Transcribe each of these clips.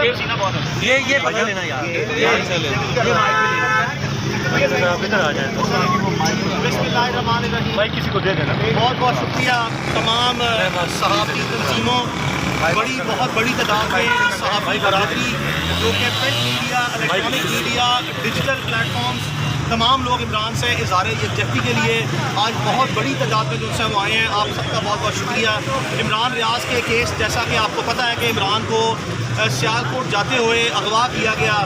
یہ پکڑ لینا یار، ادھر آ جائیں بسم اللہ الرحمن الرحیم. بھائی کسی کو دے دینا. بہت بہت شکریہ تمام صحافی تنظیموں، بہت بڑی تعداد میں صحافی برادری جو کہ print media, electronic media, digital platforms, تمام لوگ عمران سے اظہار یکجہتی کے لیے آج بہت بڑی تعداد میں جو سے وہ آئے ہیں. آپ سب کا بہت بہت شکریہ. عمران ریاض کے کیس، جیسا کہ آپ کو پتہ ہے کہ عمران کو سیالکوٹ جاتے ہوئے اغوا کیا گیا.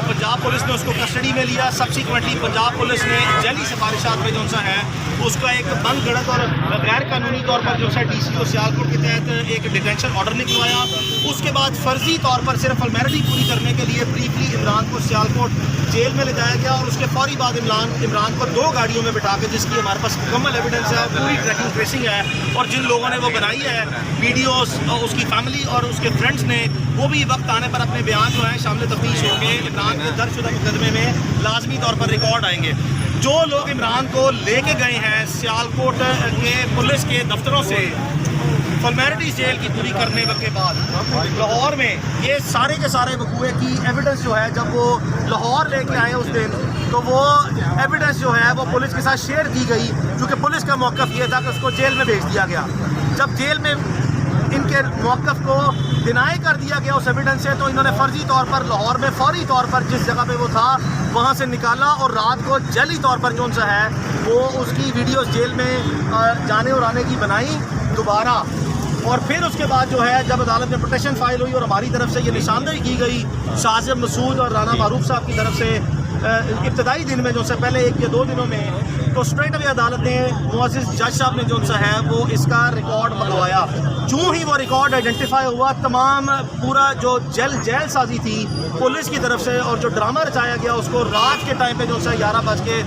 پنجاب پولیس نے اس کو کسٹڈی میں لیا. سبسیکوینٹلی پنجاب پولیس نے ذیلی سفارشات میں جو سا ہے اس کا ایک بند گڑت اور غیر قانونی طور پر جو سا ڈی سی او سیالکوٹ کے تحت ایک ڈیٹینشن آرڈر نکلوایا. اس کے بعد فرضی طور پر صرف فارمیلٹی پوری کرنے کے لیے بریفلی عمران کو سیالکوٹ جیل میں لے جایا گیا اور اس کے فوری بعد عمران کو 2 گاڑیوں میں بٹھا کے، جس کی ہمارے پاس مکمل ایویڈنس ہے، پوری ٹریکنگ ٹریسنگ ہے، اور جن لوگوں نے وہ بنائی ہے ویڈیوز، اس کی فیملی اور اس کے فرینڈس نے، وہ بھی وقت آنے پر اپنے بیان جو ہیں شامل تفتیش ہو کے عمران کے درج شدہ مقدمے میں لازمی طور پر ریکارڈ آئیں گے. جو لوگ عمران کو لے کے گئے ہیں سیالکوٹ کے پولیس کے دفتروں سے فارمیلٹیز جیل کی پوری کرنے کے بعد لاہور میں، یہ سارے کے سارے وقوعے کی ایویڈنس جو ہے جب وہ لاہور لے کے آئے اس دن، تو وہ ایویڈنس جو ہے وہ پولیس کے ساتھ شیئر کی گئی، کیونکہ پولیس کا موقف یہ تھا کہ اس کو جیل میں بھیج دیا گیا. جب جیل میں ان کے موقف کو ڈینائی کر دیا گیا اس ایویڈنس سے، تو انہوں نے فرضی طور پر لاہور میں فوری طور پر جس جگہ پہ وہ تھا وہاں سے نکالا اور رات کو جعلی طور پر جو سا ہے وہ اس کی ویڈیوز جیل میں جانے اور آنے کی بنائی دوبارہ. اور پھر اس کے بعد جو ہے جب عدالت میں پٹیشن فائل ہوئی اور ہماری طرف سے یہ نشاندہی کی گئی شاذب مسعود اور رانا معروف صاحب کی طرف سے ابتدائی دن میں جو سے پہلے 1 یا 2 دنوں میں، تو اسٹریٹ اوے عدالت نے معزز جج صاحب نے جو سا ہے وہ اس کا ریکارڈ منگوایا. چوں ہی وہ ریکارڈ آئیڈینٹیفائی ہوا، تمام پورا جو جیل سازی تھی پولیس کی طرف سے اور جو ڈرامہ رچایا گیا اس کو رات کے ٹائم پہ جو سا 11:05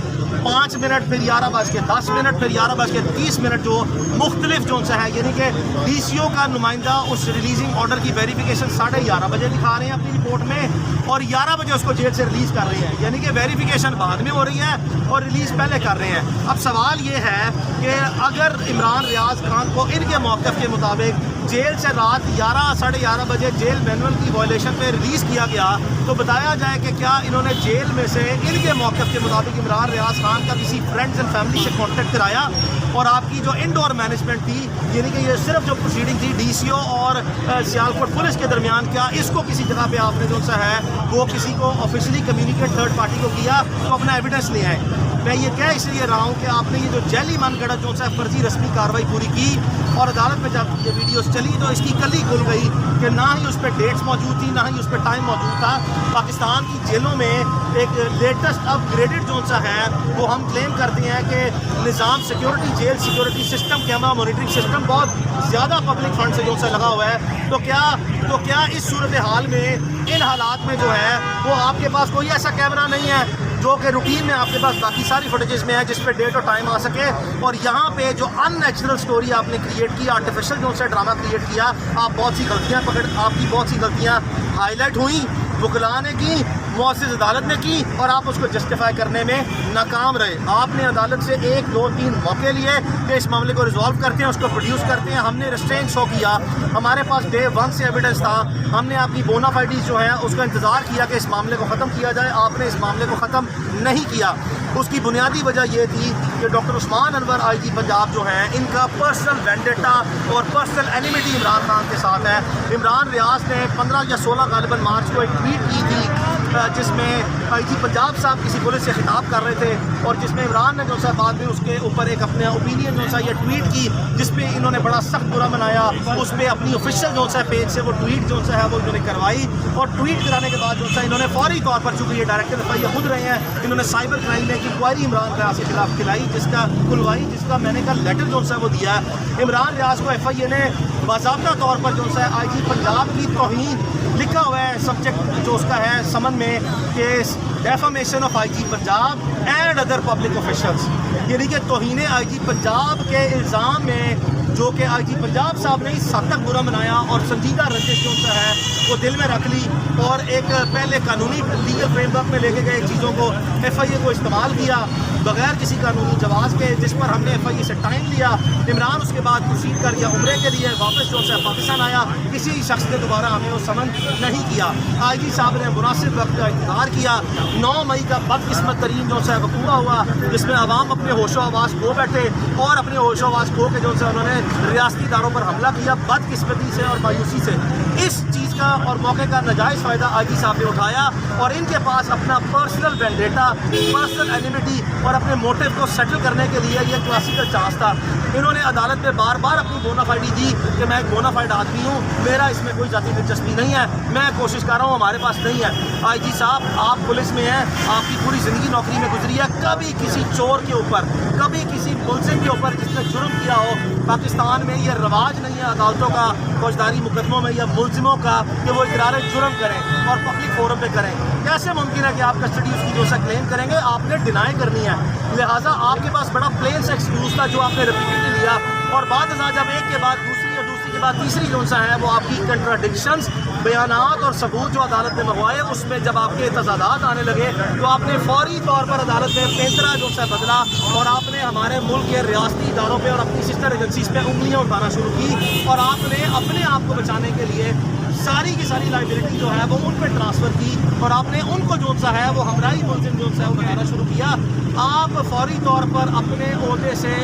پھر 11:10 پھر 11:30 جو مختلف جو سا ہے، یعنی کہ ڈی سی او کا نمائندہ اس ریلیزنگ آرڈر کی ویریفیکیشن 11:30 بجے دکھا رہے ہیں اپنی رپورٹ میں، اور 11 بجے اس کو جیل سے ریلیز کر رہے ہیں، یعنی کہ ویریفیکیشن بعد میں ہو رہی ہے اور ریلیز پہلے کر رہے ہیں. اب سوال یہ ہے کہ اگر عمران ریاض خان کو ان کے موقف کے مطابق جیل سے رات 11:30 بجے جیل مینول کی وائلیشن پہ ریلیز کیا گیا، تو بتایا جائے کہ کیا انہوں نے جیل میں سے ان کے موقف کے مطابق عمران ریاض خان کا کسی فرینڈز اینڈ فیملی سے کانٹیکٹ کرایا، اور آپ کی جو انڈور مینجمنٹ تھی، یعنی کہ یہ صرف جو پروسیڈنگ تھی ڈی سی او اور سیالکوٹ پولیس کے درمیان، کیا اس کو کسی جگہ پہ آپ نے جو سا ہے وہ کسی کو آفیشلی کمیونیکیٹ تھرڈ پارٹی کو کیا، تو اپنا ایویڈنس لے آئے. میں یہ کہہ اس لیے رہا ہوں کہ آپ نے یہ جو جعلی من گڑت جو سا فرضی رسمی کارروائی پوری کی، اور عدالت میں جب یہ ویڈیوز چلی تو اس کی کلی کھل گئی کہ نہ ہی اس پہ ڈیٹس موجود تھی، نہ ہی اس پہ ٹائم موجود تھا. پاکستان کی جیلوں میں ایک لیٹسٹ اپ گریڈڈ جو سا ہے وہ ہم کلیم کرتے ہیں کہ نظام security, jail security system, camera monitoring system بہت زیادہ پبلک فنڈ سے جو سا لگا ہوا ہے. تو کیا اس صورتحال میں، ان حالات میں جو ہے وہ آپ کے پاس کوئی ایسا کیمرہ نہیں ہے جو کہ روٹین میں آپ کے پاس باقی ساری فوٹیجز میں ہے جس پہ ڈیٹ اور ٹائم آ سکے؟ اور یہاں پہ جو ان نیچرل سٹوری آپ نے کریٹ کی، آرٹیفیشل جو سے ڈرامہ کریٹ کیا، آپ کی بہت سی غلطیاں ہائی لائٹ ہوئیں، وکلاء نے کی، معزز عدالت نے کی، اور آپ اس کو جسٹیفائی کرنے میں ناکام رہے. آپ نے عدالت سے 1 2 3 موقع لیے کہ اس معاملے کو ریزالو کرتے ہیں، اس کو پروڈیوس کرتے ہیں. ہم نے ریسٹرین شو کیا، ہمارے پاس ڈے 1 سے ایویڈنس تھا. ہم نے آپ کی بونا فائڈیز جو ہیں اس کا انتظار کیا کہ اس معاملے کو ختم کیا جائے. آپ نے اس معاملے کو ختم نہیں کیا. اس کی بنیادی وجہ یہ تھی کہ ڈاکٹر عثمان انور آئی جی پنجاب جو ہیں، ان کا پرسنل وینڈیٹا اور پرسنل اینیمیٹی عمران خان کے ساتھ ہے. عمران ریاض نے 15 یا 16 غالباً مارچ کو ایک ٹویٹ کی تھی جس میں آئی جی پنجاب صاحب کسی پولیس سے خطاب کر رہے تھے، اور جس میں عمران نے جو سا بعد میں اس کے اوپر ایک اپنے اوپینین جو سا یہ ٹویٹ کی، جس پہ انہوں نے بڑا سخت برا منایا. اس پہ اپنی آفیشیل جو سا پیج سے وہ ٹویٹ جو سا ہے وہ انہوں نے کروائی، اور ٹویٹ کرانے کے بعد جو سا انہوں نے فوری طور پر، چونکہ یہ ڈائریکٹر دفاعی خود رہے ہیں، انہوں نے سائبر کرائم میں انکوائری عمران ریاض کے خلاف کھلوائی، جس کا میں نے کل لیٹر جو سا وہ دیا ہے. عمران ریاض کو ایف آئی اے نے باضابطہ طور پر جو سا آئی جی پنجاب کی توہین لکھا ہوا ہے، سبجیکٹ جو اس کا ہے سمن میں کہ defamation of I G Punjab and other public officials. یعنی کہ توہین آئی جی پنجاب کے الزام میں جو کہ آئی جی پنجاب صاحب نے اس حد تک برا منایا اور سنجیدہ رنجش جو ہے وہ دل میں رکھ لی اور ایک پہلے قانونی لیگل فریم ورک میں لے کے گئے چیزوں کو ایف آئی اے کو استعمال کیا بغیر کسی قانونی جواز کے, جس پر ہم نے ایف آئی اے سے ٹائم لیا. عمران اس کے بعد پروسیڈ کر گیا عمرے کے لیے, واپس جو ہے پاکستان آیا, کسی شخص نے دوبارہ ہمیں وہ سمن نہیں کیا. آئی جی صاحب نے مناسب وقت کا انتظار کیا. 9 مئی کا بدقسمت ترین جو ہے وقوع ہوا جس میں عوام اپنے ہوش و آواز کھو بیٹھے اور اپنے ہوش و آواز کھو کے جو ہے انہوں نے ریاستی اداروں پر حملہ کیا بدقسمتی سے اور مایوسی سے. اس چیز کا اور موقع کا ناجائز فائدہ آئی جی صاحب نے اٹھایا اور ان کے پاس اپنا پرسنل وینڈیٹا, پرسنل اینیمیٹی اور اپنے موٹیو کو سیٹل کرنے کے لیے یہ کلاسیکل چانس تھا. انہوں نے عدالت میں بار بار اپنی بونافائیڈی دی کہ میں ایک بونافائیڈ آدمی ہوں, میرا اس میں کوئی ذاتی دلچسپی نہیں ہے, میں کوشش کر رہا ہوں, ہمارے پاس نہیں ہے. آئی جی صاحب آپ پولیس میں ہیں, آپ کی پوری زندگی نوکری میں گزری ہے, کبھی کسی چور کے اوپر, کبھی کسی ملزم کے اوپر جس نے جرم کیا ہو, پاکستان میں یہ رواج نہیں ہے عدالتوں کا فوجداری مقدموں میں یا ملزموں کا کہ وہ اقرار جرم کریں اور پبلک فورم پہ کریں. کیسے ممکن ہے کہ آپ کسٹڈی اس کی جو سا کلیم کریں گے, آپ نے ڈینائی کرنی ہے. لہٰذا آپ کے پاس بڑا پلین سے ایکسکیوز تھا جو آپ نے ریپیٹڈلی لیا اور بعد ازاں جب ایک کے بعد دوسری اور دوسری کے بعد تیسری جو سا ہے وہ آپ کی کنٹراڈکشنز, بیانات اور ثبوت جو عدالت نے منگوائے اس میں جب آپ کے تضادات آنے لگے تو آپ نے فوری طور پر عدالت میں پینترا جو سا بدلا اور آپ نے ہمارے ملک کے ریاستی اداروں پہ اور اپنی سسٹر ایجنسیز پہ انگلیاں اٹھانا شروع کی اور آپ نے اپنے آپ کو بچانے کے لیے ساری کی ساری لائبلٹی جو ہے وہ ان پہ ٹرانسفر کی اور آپ نے ان کو جو سا ہے وہ ہمراہی ملزم جو سا ہے وہ بنانا شروع کیا. آپ فوری طور پر اپنے عہدے سے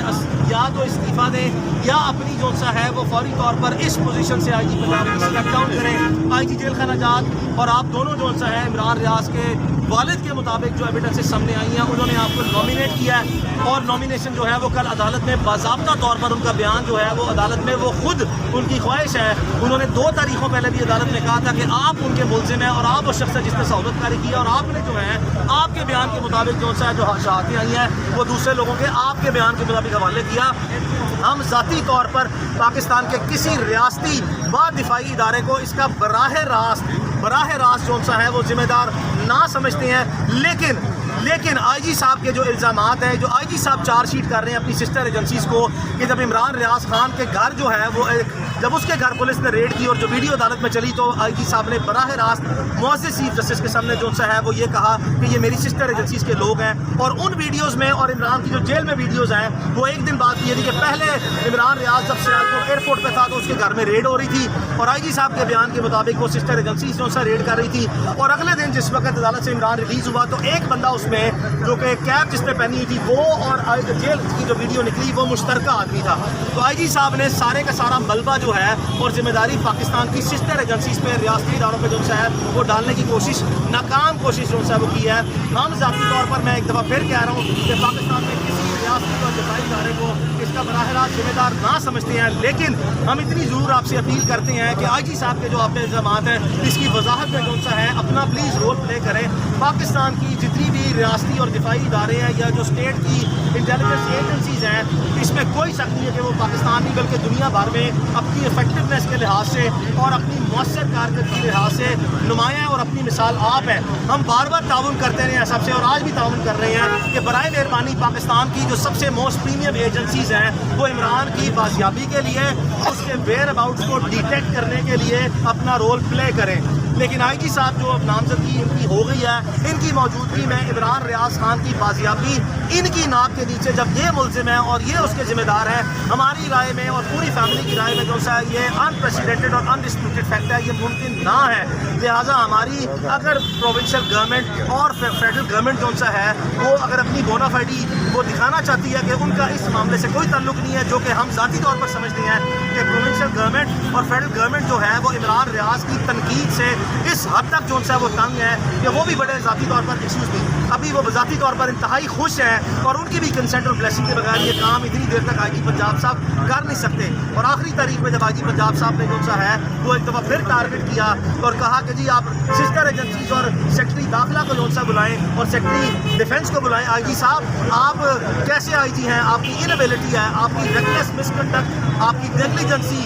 یا تو استعفیٰ دیں یا اپنی جو سا ہے وہ فوری طور پر اس پوزیشن سے آئی جی پنجاب کو اسٹیپ ڈاؤن کریں. آئی جی جیل خانہ جات اور آپ دونوں جو سا ہے عمران ریاض کے والد کے مطابق جو ایویڈنسز سامنے آئی ہیں انہوں نے آپ کو نامینیٹ کیا ہے اور نامینیشن جو ہے وہ کل عدالت میں باضابطہ طور پر ان کا بیان جو ہے وہ عدالت میں وہ خود ان کی خواہش ہے. انہوں نے 2 تاریخوں پہلے بھی عدالت میں کہا تھا کہ آپ ان کے ملزم ہیں اور آپ اس شخص ہے جس نے سہولت کاری کی ہے اور آپ نے جو ہے آپ کے بیان کے مطابق جو ہے جو شہادتیں آئی ہیں وہ دوسرے لوگوں کے آپ کے بیان کے مطابق حوالے کیا. ہم ذاتی طور پر پاکستان کے کسی ریاستی و دفاعی ادارے کو اس کا براہ راست جو سا ہے وہ ذمہ دار نہ سمجھتے ہیں. لیکن آئی جی صاحب کے جو الزامات ہیں, جو آئی جی صاحب چارج شیٹ کر رہے ہیں اپنی سسٹر ایجنسیز کو کہ جب عمران ریاض خان کے گھر جو ہے وہ جب اس کے گھر پولیس نے ریڈ کی اور جو ویڈیو عدالت میں چلی تو آئی جی صاحب نے براہ راست معزز چیف جسٹس کے سامنے جو سا ہے وہ یہ کہا کہ یہ میری سسٹر ایجنسیز کے لوگ ہیں. اور ان ویڈیوز میں اور عمران کی جو جیل میں ویڈیوز ہیں وہ ایک دن بعد یہ تھی کہ پہلے عمران ریاض جب سیالکوٹ ایئرپورٹ پہ تھا تو اس کے گھر میں ریڈ ہو رہی تھی اور آئی جی صاحب کے بیان کے مطابق وہ سسٹر ایجنسیز جو سا ریڈ کر رہی تھی اور اگلے دن جس وقت عدالت سے عمران ریلیز ہوا تو ایک بندہ اس میں جو کہ کیب جس نے پہنی ہوئی تھی وہ اور جیل کی جو ویڈیو نکلی وہ مشترکہ آدمی تھا. تو آئی جی صاحب نے سارے کا سارا ملبہ جو ہے اور ذمہ داری پاکستان کی سسٹر ایجنسیز پہ ریاستی اداروں پہ جو ہے وہ ڈالنے کی کوشش, ناکام کوشش جو ہے وہ کی ہے. ہم ذاتی طور پر میں ایک دفعہ پھر کہہ رہا ہوں کہ پاکستان میں کسی ریاستی اور دفاعی ادارے کو اس کا براہ راست ذمہ دار نہ سمجھتے ہیں, لیکن ہم اتنی ضرور آپ سے اپیل کرتے ہیں کہ آئی جی صاحب کے جو آپ کے الزامات ہیں اس کی وضاحت میں کون سا ہے اپنا پلیز رول پلے کریں. پاکستان کی جتنی بھی ریاستی اور دفاعی ادارے ہیں یا جو اسٹیٹ کی انٹیلیجنس ایجنسیز ہیں اس میں کوئی شک نہیں ہے کہ وہ پاکستان نہیں بلکہ دنیا بھر میں اپنی افیکٹونیس کے لحاظ سے اور اپنی مؤثر کارکردگی کے لحاظ سے نمایاں اور اپنی مثال آپ ہیں. ہم بار بار تعاون کرتے رہے ہیں سب سے اور آج بھی تعاون کر رہے ہیں کہ برائے مہربانی پاکستان کی جو سب سے موسٹ پریمیم ایجنسیز ہیں وہ عمران کی بازیابی کے لیے اس کے ویئر اباؤٹس کو ڈیٹیکٹ کرنے کے لیے اپنا رول پلے کریں. لیکن آئی جی صاحب جو اب نامزدگی ان کی ہو گئی ہے, ان کی موجودگی میں عمران ریاض خان کی بازیابی ان کی ناک کے نیچے جب یہ ملزم ہے اور یہ اس کے ذمہ دار ہیں, ہماری رائے میں اور پوری فیملی کی رائے میں جو سا یہ انپریسیڈنٹڈ اور انڈسپیوٹڈ فیکٹ ہے, یہ ممکن نہ ہے. لہٰذا ہماری اگر پروونشل گورنمنٹ اور فیڈرل گورنمنٹ جو سا ہے وہ اگر اپنی بونافائیڈی وہ دکھانا چاہتی ہے کہ ان کا اس معاملے سے کوئی تعلق نہیں ہے, جو کہ ہم ذاتی طور پر سمجھتے ہیں کہ پروونشل گورنمنٹ اور فیڈرل گورنمنٹ جو ہے وہ عمران ریاض کی تنقید سے اس حد تک جو سا وہ تنگ ہے کہ وہ بھی بڑے ذاتی طور پر ایکسکیوز نہیں ابھی وہ ذاتی طور پر انتہائی خوش ہیں اور ان کی بھی کنسنٹ اور بلیسنگ کے بغیر یہ کام اتنی دیر تک آئی جی پنجاب صاحب کر نہیں سکتے. اور آخری تاریخ میں جب آئی جی پنجاب صاحب نے جو سا ہے وہ ایک دفعہ پھر ٹارگٹ کیا اور کہا کہ جی آپ سسٹر ایجنسیز اور سیکٹری داخلہ کو جو سا بلائیں اور سیکٹری ڈیفینس کو بلائیں. آئی جی صاحب آپ کیسے آئی جی ہیں, آپ کی انیبلٹی ہے, آپ کی ریکلیس مس کنڈکٹ, آپ کی نیگلیجنسی,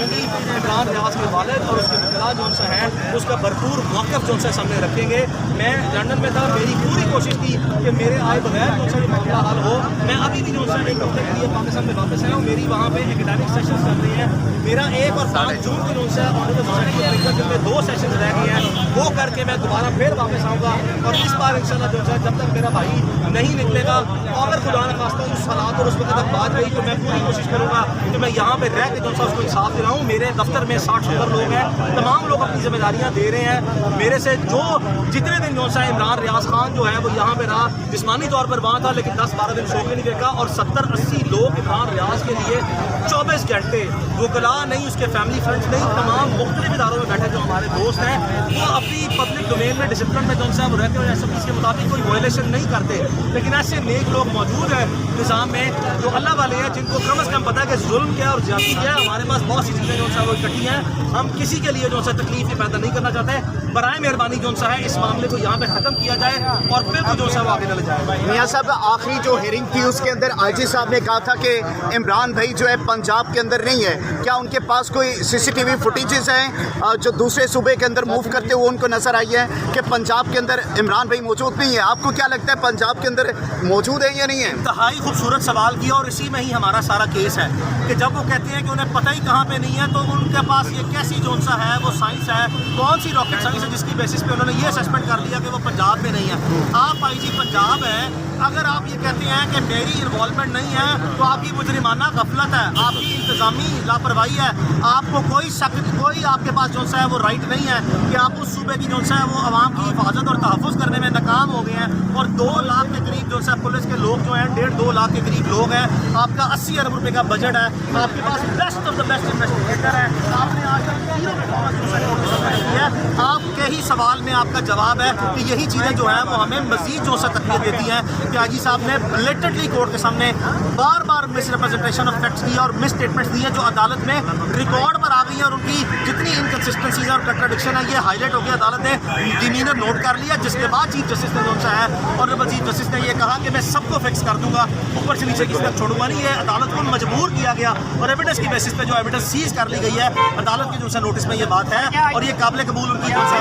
ہوں گی عمران ریاض کے والد اور اس کے وکلاء جو سا ہے اس کا بھرپور موقف جو سا سامنے رکھیں گے. میں لندن میں تھا, میری پوری کوشش تھی کہ میرے آئے بغیر جو سا یہ معاملہ حل ہو. میں ابھی بھی جو سا ایک ہفتے کے لیے پاکستان میں واپس آیا ہوں. میری وہاں پہ اکیڈمک سیشنز چل رہی ہیں. میرا 1 اور 5 جون کو جو سا آنریبل سوسائٹی آف امریکہ میں 2 سیشنز رہ گئے ہیں, وہ کر کے میں دوبارہ پھر واپس آؤں گا. اور اس بار انشاءاللہ جو ہے جب تک میرا بھائی نہیں نکلے گا, اگر خدا نہ خواستہ اس حالات اور اس وقت تک بات رہی تو میں پوری کوشش کروں گا کہ میں یہاں پہ رہ کے جو سا اس کو انصاف دلاؤں. میرے دفتر میں 60-70 لوگ ہیں, تمام لوگ اپنی ذمہ داریاں دے رہے ہیں. میرے سے جو جتنے دن جو سا عمران ریاض خان جو ہے وہ یہاں پہ رہا, جسمانی طور پر وہاں تھا لیکن 10-12 دن شو کے نہیں دیکھا. اور 70-80 لوگ عمران ریاض کے لیے 24 گھنٹے, وکلاء نہیں, اس کے فیملی فرینڈس نہیں, تمام مختلف اداروں میں بیٹھے جو ہمارے دوست ہیں وہ اپنی پبلک ڈومین میں ڈسپلن میں جو سا وہ رہتے ہیں, اس کے مطابق کوئی وائلیشن نہیں کرتے. لیکن ایسے نیک لوگ موجود ہیں نظام میں جو اللہ والے ہیں, جن کو کم از کم پتہ ہے کہ ظلم کیا اور زیادتی کیا ہے. ہمارے پاس بہت سی چیزیں جو سا وہ اکٹھی ہیں, ہم کسی کے لیے جو سا تکلیف پیدا نہیں کرنا چاہتے. برائے مہربانی جو سا ہے اس معاملے کو یہاں پہ ختم کیا جائے اور پھر وہ جو سا وہ آگے نہ لے جائے. میاں صاحب, آخری جو ہیئرنگ تھی اس کے اندر آئی جی صاحب نے کہا تھا کہ عمران بھائی جو ہے پنجاب کے اندر نہیں ہے. کیا ان کے پاس کوئی CCTV فوٹیجز ہیں جو دوسرے صوبے کے اندر موو کرتے ہوئے ان کو نظر آئی ہے کہ پنجاب کے اندر عمران بھائی موجود نہیں ہے؟ آپ کو کیا لگتا ہے پنجاب کے اندر موجود ہے یا نہیں ہے؟ انتہائی خوبصورت سوال کیا, اور اسی میں ہی ہمارا سارا کیس ہے کہ جب وہ کہتے ہیں کہ انہیں پتہ ہی کہاں پہ نہیں ہے, تو ان کے پاس یہ کیسی جو سا ہے وہ سائنس ہے, کون سی راکٹ سائنس ہے جس کی بیسس پہ انہوں نے یہ اسسمنٹ کر لیا کہ وہ پنجاب میں نہیں ہے. آپ آئی جی پنجاب ہے, اگر آپ یہ کہتے ہیں کہ میری انوالومنٹ نہیں ہے تو آپ کی مجرمانہ غفلت ہے, آپ کی انتظامی لاپرواہی ہے. آپ کو کوئی شک, کوئی آپ کے پاس جو سا ہے وہ رائٹ نہیں ہے کہ آپ اس صوبے کی جو سا ہے وہ عوام کی حفاظت اور تحفظ کرنے میں ناکام ہو گئے ہیں. اور 2 لاکھ کے قریب جو سا پولیس کے لوگ جو ہیں 1.5-2 لاکھ کے قریب لوگ ہیں. آپ کا 80 ارب روپے کا بجٹ ہے, آپ کے پاس best of the best investigator ہے. آپ نے آج تک آپ کے ہی سوال میں آپ کا جواب ہے کہ یہی چیزیں جو ہیں وہ ہمیں مزید جو سا تقویت دیتی ہیں کہ آئی جی صاحب نے بلیٹنٹلی کورٹ کے سامنے بار بار مس ریپرزنٹیشن آف فیکٹس دی اور مس اسٹیٹمنٹس دی ہیں جو عدالت میں ریکارڈ پر آ گئی ہیں, اور ان کی جتنی انکنسسٹنسیز اور کنٹراڈکشن ہے یہ ہائی لائٹ ہو گیا. عدالت نے ڈیمینر نوٹ کر لیا, جس کے بعد چیف جسٹس نے جو سا ہے اور چیف جسٹس نے یہ کہا کہ میں سب کو فکس کر دوں گا, اوپر سے نیچے کسی تک چھوڑوں گا نہیں. یہ عدالت کو مجبور کیا گیا اور ایویڈنس کی بیسس پہ جو ایویڈنس سیز کر لی گئی ہے عدالت کے جو سا نوٹس میں یہ بات ہے, اور یہ قابل قبول ان کی جو سا